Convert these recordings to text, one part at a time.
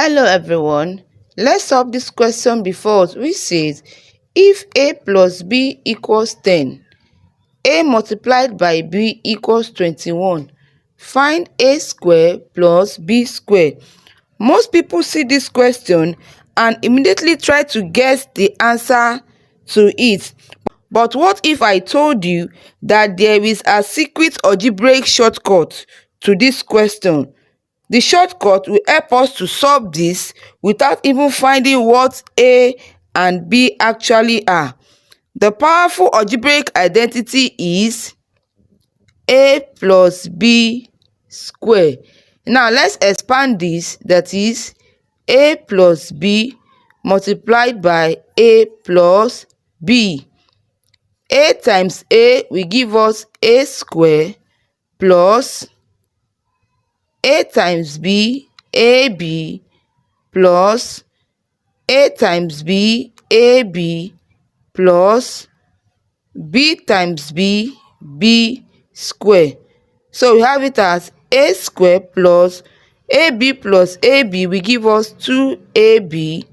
Hello everyone, let's solve this question before us, which says if a plus b equals 10, a multiplied by b equals 21, find a squared plus b squared. Most people see this question and immediately try to guess the answer to it. But what if I told you that there is a secret algebraic shortcut to this question? The shortcut will help us to solve this without even finding what a and b actually are. The powerful algebraic identity is a plus b square. Now let's expand this, that is a plus b multiplied by a plus b. A times a will give us a square plus a times b, ab, plus a times b, ab, plus b times b, b square. So we have it as a square plus ab will give us 2ab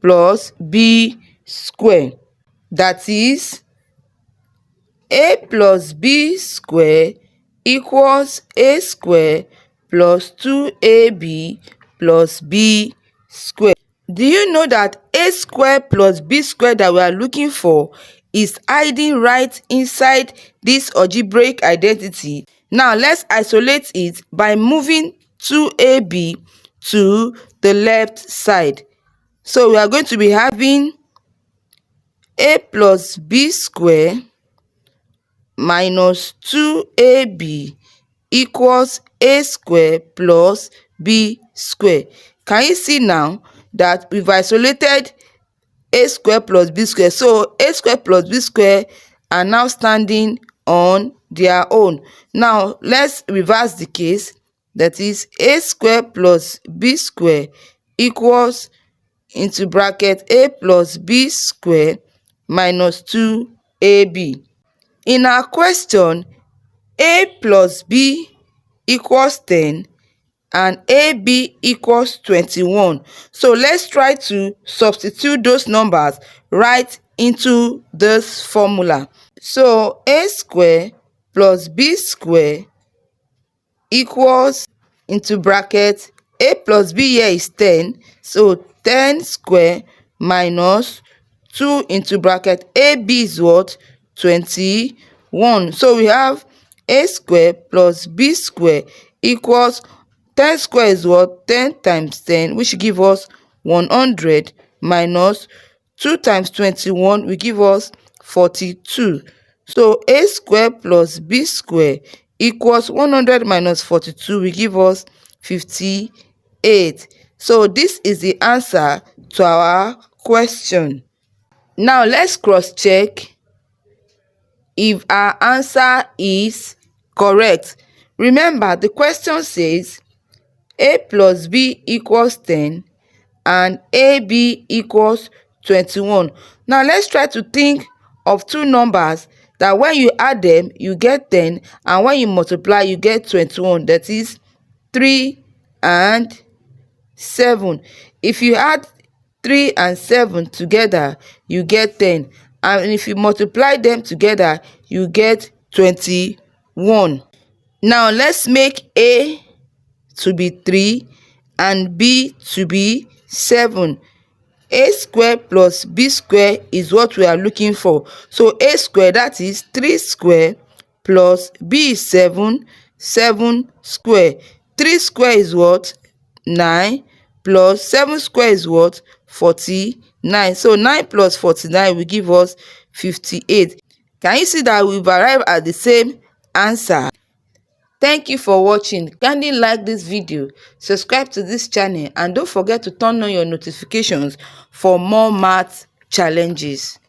plus b square. That is a plus b square equals a square plus 2ab plus b square. Do you know that a square plus b square that we are looking for is hiding right inside this algebraic identity? Now let's isolate it by moving 2ab to the left side. So we are going to be having a plus b square minus 2ab equals a square plus b square. Can you see now that we've isolated a square plus b square? So a square plus b square are now standing on their own. Now let's reverse the case. That is a square plus b square equals into bracket a plus b square minus 2ab. In our question, a plus b equals 10 and ab equals 21. So let's try to substitute those numbers right into this formula. So a square plus b square equals into bracket a plus b here is 10, so 10 square minus 2 into bracket ab is what? 21. So we have a square plus b square equals 10 square is what? 10 times 10, which give us 100, minus 2 times 21 will give us 42. So a square plus b square equals 100 minus 42 will give us 58. So this is the answer to our question. Now let's cross check if our answer is correct. Remember, the question says a plus b equals 10 and ab equals 21. Now let's try to think of two numbers that when you add them you get 10 and when you multiply you get 21. That is 3 and 7. If you add 3 and 7 together you get 10, and if you multiply them together you get 21. Now let's make a to be 3 and b to be 7. A square plus b square is what we are looking for. So a square, that is 3 square, plus b is 7 square. 3 square is what? 9, plus 7 square is what? 49. So 9 plus 49 will give us 58. Can you see that we've arrived at the same answer? Thank you for watching. Kindly like this video, subscribe to this channel, and don't forget to turn on your notifications for more math challenges.